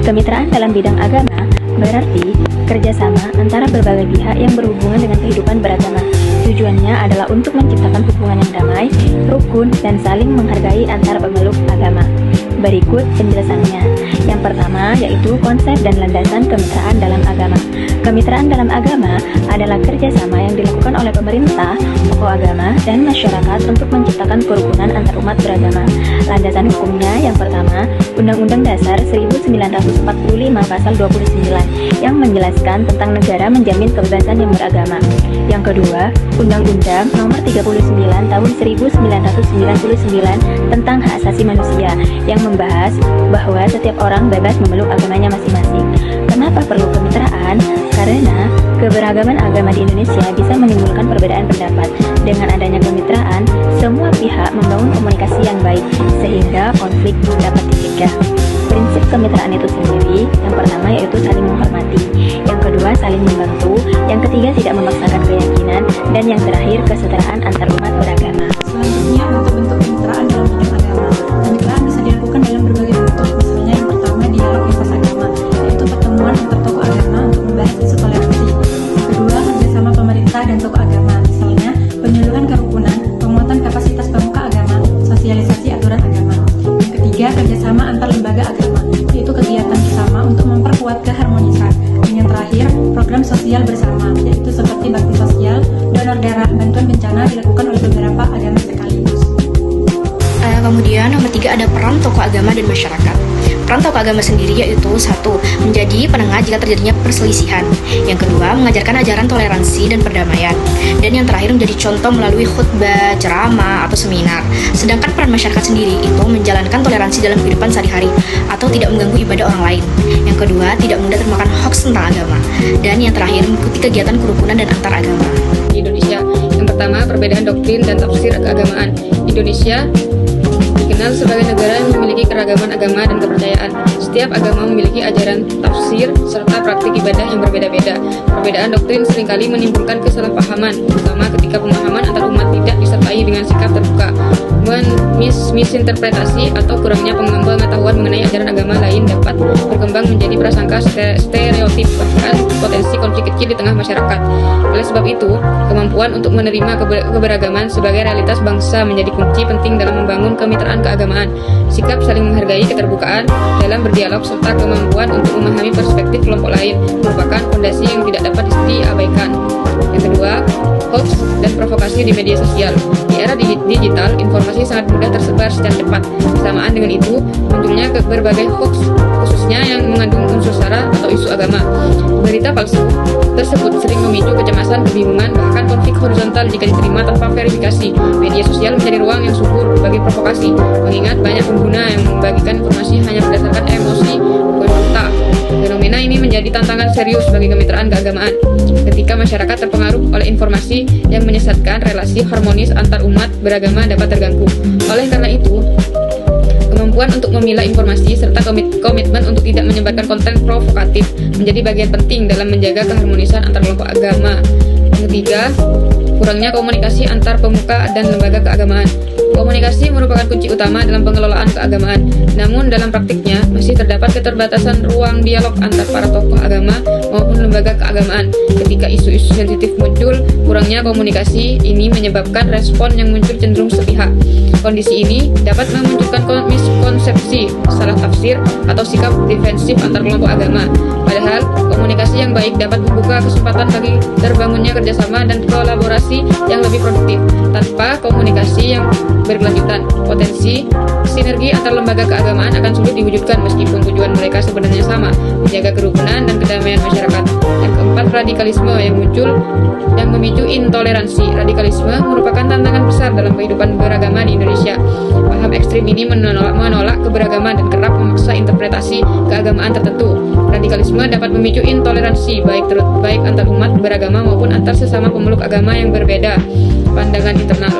Kemitraan dalam bidang agama berarti kerjasama antara berbagai pihak yang berhubungan dengan kehidupan beragama. Tujuannya adalah untuk menciptakan hubungan yang damai, rukun, dan saling menghargai antar pemeluk agama. Berikut penjelasannya. Yang pertama yaitu konsep dan landasan kemitraan dalam agama. Kemitraan dalam agama adalah kerjasama yang dilakukan oleh pemerintah, tokoh agama, dan masyarakat untuk menciptakan kerukunan antar umat beragama. Landasan hukumnya yang pertama, Undang-Undang Dasar 1945 Pasal 29 yang menjelaskan tentang negara menjamin kebebasan yang beragama. Yang kedua, Undang-Undang Nomor 39 Tahun 1999 tentang Hak Asasi Manusia yang membahas bahwa setiap orang bebas memeluk agamanya masing-masing. Kenapa perlu kemitraan? Karena keberagaman agama di Indonesia bisa menimbulkan perbedaan pendapat. Dengan adanya kemitraan, semua pihak membangun komunikasi yang baik sehingga konflik dapat dicegah. Prinsip kemitraan itu sendiri, yang pertama yaitu saling menghormati, yang kedua saling membantu, yang ketiga tidak memaksakan keyakinan, dan yang terakhir kesetaraan antar umat beragama. Selanjutnya, bentuk-bentuk kemitraan dalam bidang agama. Kemitraan bisa dilakukan dalam berbagai bentuk. Misalnya yang pertama dialog lintas agama, yaitu pertemuan antar tokoh agama untuk membahas isu toleransi. Yang kedua, kerjasama pemerintah dan tokoh agama, misalnya penyuluhan kerukunan, penguatan kapasitas pemuka agama, sosialisasi aturan agama. Yang ketiga, kerjasama antar lembaga agama, yaitu kegiatan bersama untuk memperkuat keharmonisan. Dan yang terakhir, program sosial bersama, yaitu seperti bakti sosial, donor darah, bantuan bencana dilakukan oleh beberapa agama sekaligus. Kemudian nomor 3 ada peran tokoh agama dan masyarakat. Peran tokoh agama sendiri yaitu 1. Menjadi penengah jika terjadinya perselisihan. Yang kedua, mengajarkan ajaran toleransi dan perdamaian. Dan yang terakhir menjadi contoh melalui khutbah, ceramah, atau seminar. Sedangkan peran masyarakat sendiri itu menjalankan toleransi dalam kehidupan sehari-hari atau tidak mengganggu ibadah orang lain. Yang kedua, tidak mudah termakan hoaks tentang agama. Dan yang terakhir, mengikuti kegiatan kerukunan dan antar agama. Di Indonesia, yang pertama perbedaan doktrin dan tafsir keagamaan. Indonesia dikenal sebagai negara yang memiliki keragaman agama dan kepercayaan. Setiap agama memiliki ajaran, tafsir, serta praktik ibadah yang berbeda-beda. Perbedaan doktrin seringkali menimbulkan kesalahpahaman, terutama ketika pemahaman antar umat tidak disertai dengan sikap terbuka, misinterpretasi atau kurangnya pengetahuan mengenai ajaran agama lain dapat berkembang menjadi prasangka stereotip, bahkan potensi konflik kecil di tengah masyarakat. Oleh sebab itu, kemampuan untuk menerima keberagaman sebagai realitas bangsa menjadi kunci penting dalam membangun kemitraan keagamaan. Sikap saling menghargai, keterbukaan dalam berdialog, serta kemampuan untuk memahami perspektif kelompok lain merupakan fondasi yang tidak dapat diabaikan. Yang kedua, hoax dan provokasi di media sosial. Di era digital, informasi sangat mudah tersebar secara cepat. Bersamaan dengan itu, munculnya berbagai hoax, khususnya yang mengandung unsur sara atau isu agama. Berita palsu tersebut sering memicu kecemasan, kebingungan, bahkan konflik horizontal jika diterima tanpa verifikasi. Media sosial menjadi ruang yang subur bagi provokasi, mengingat banyak pengguna yang membagikan informasi hanya berdasarkan emosi kontak. Fenomena ini menjadi tantangan serius bagi kemitraan keagamaan. Ketika masyarakat terpengaruh oleh informasi yang menyesatkan, relasi harmonis antar umat beragama dapat terganggu. Oleh karena itu, kemampuan untuk memilah informasi serta komitmen untuk tidak menyebarkan konten provokatif menjadi bagian penting dalam menjaga keharmonisan antar kelompok agama. Yang ketiga, kurangnya komunikasi antar pemuka dan lembaga keagamaan. Komunikasi merupakan kunci utama dalam pengelolaan keagamaan. Namun dalam praktiknya masih terdapat keterbatasan ruang dialog antar para tokoh agama maupun lembaga keagamaan. Ketika isu-isu sensitif muncul, kurangnya komunikasi ini menyebabkan respon yang muncul cenderung sepihak. Kondisi ini dapat memunculkan miskonsepsi, salah tafsir, atau sikap defensif antar kelompok agama. Padahal, komunikasi yang baik dapat membuka kesempatan bagi terbangunnya kerjasama dan kolaborasi yang lebih produktif. Tanpa komunikasi yang berkelanjutan, potensi sinergi antar lembaga keagamaan akan sulit diwujudkan meskipun tujuan mereka sebenarnya sama, menjaga kerukunan dan kedamaian masyarakat. Yang keempat, radikalisme yang muncul dan memicu intoleransi. Radikalisme merupakan tantangan besar dalam kehidupan beragama di Indonesia. Paham ekstrim ini menolak keberagaman dan kerap memaksa interpretasi keagamaan tertentu. Radikalisme dapat memicu intoleransi baik antar umat beragama maupun antar sesama pemeluk agama yang berbeda pandangan internal.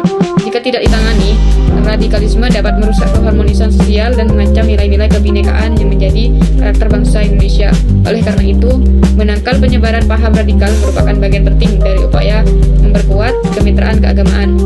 Jika tidak ditangani, radikalisme dapat merusak keharmonisan sosial dan mengancam nilai-nilai kebinekaan yang menjadi karakter bangsa Indonesia. Oleh karena itu, menangkal penyebaran paham radikal merupakan bagian penting dari upaya memperkuat kemitraan keagamaan.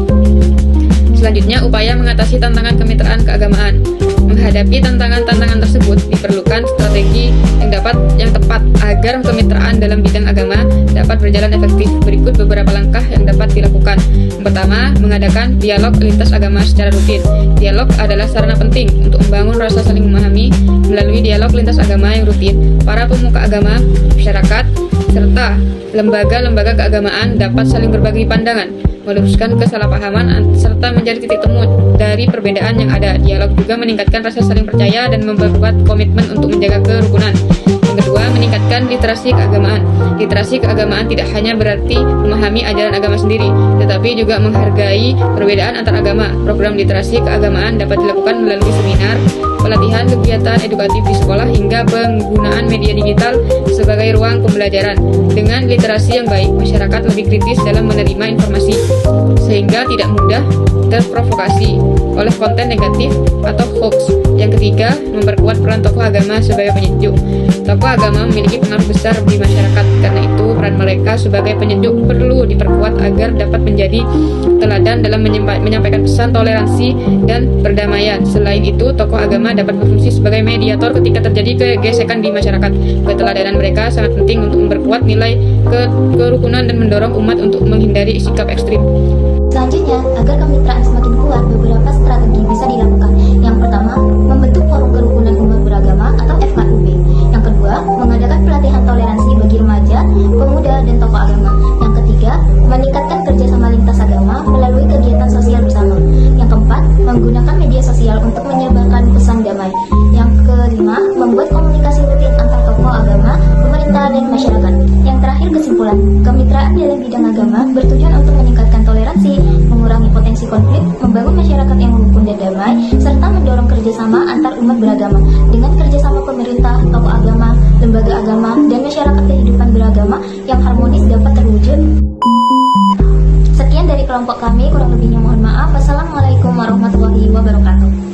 Selanjutnya, upaya mengatasi tantangan kemitraan keagamaan. Menghadapi tantangan-tantangan tersebut, diperlukan strategi strategi yang tepat agar kemitraan dalam bidang agama dapat berjalan efektif. Berikut beberapa langkah yang dapat dilakukan. Yang pertama, mengadakan dialog lintas agama secara rutin. Dialog adalah sarana penting untuk membangun rasa saling memahami. Melalui dialog lintas agama yang rutin, para pemuka agama, masyarakat, serta lembaga-lembaga keagamaan dapat saling berbagi pandangan, meluruskan kesalahpahaman, serta mencari titik temu dari perbedaan yang ada. Dialog juga meningkatkan rasa saling percaya dan memperkuat komitmen untuk menjaga kerukunan. Yang kedua, meningkatkan literasi keagamaan. Literasi keagamaan tidak hanya berarti memahami ajaran agama sendiri, tetapi juga menghargai perbedaan antar agama. Program literasi keagamaan dapat dilakukan melalui seminar, pelatihan, kegiatan edukatif di sekolah, hingga penggunaan media digital sebagai ruang pembelajaran. Dengan literasi yang baik, masyarakat lebih kritis dalam menerima informasi, sehingga tidak mudah terprovokasi oleh konten negatif atau hoax. Yang ketiga, memperkuat peran tokoh agama sebagai penyejuk. Tokoh agama memiliki pengaruh besar di masyarakat, karena itu peran mereka sebagai penyejuk perlu diperkuat agar dapat menjadi teladan dalam menyampaikan pesan toleransi dan perdamaian. Selain itu, tokoh agama dapat berfungsi sebagai mediator ketika terjadi gesekan di masyarakat. Keteladanan mereka sangat penting untuk memperkuat nilai kerukunan dan mendorong umat untuk menghindari sikap ekstrim. Selanjutnya, agar kemitraan semakin kuat, beberapa strategi bisa dilakukan. Yang pertama, membentuk forum kerukunan umat beragama atau FKUB. Yang kedua, mengadakan pelatihan toleransi bagi remaja, pemuda, dan tokoh agama. Yang ketiga, meningkatkan kerjasama lintas agama melalui kegiatan sosial bersama. Yang keempat, menggunakan media sosial untuk menyebarkan pesan damai. Yang kelima, membuat komunikasi rutin antar tokoh agama, pemerintah, dan masyarakat. Yang terakhir, kesimpulan, kemitraan dalam bidang agama bertujuan untuk meningkatkan toleransi, mengurangi potensi konflik, membangun masyarakat yang rukun dan damai, serta mendorong kerjasama antar umat beragama. Dengan kerjasama pemerintah, tokoh agama, lembaga agama, dan masyarakat, kehidupan beragama yang harmonis dapat terwujud. Sekian dari kelompok kami, kurang lebihnya mohon maaf. Wassalamualaikum warahmatullahi wabarakatuh.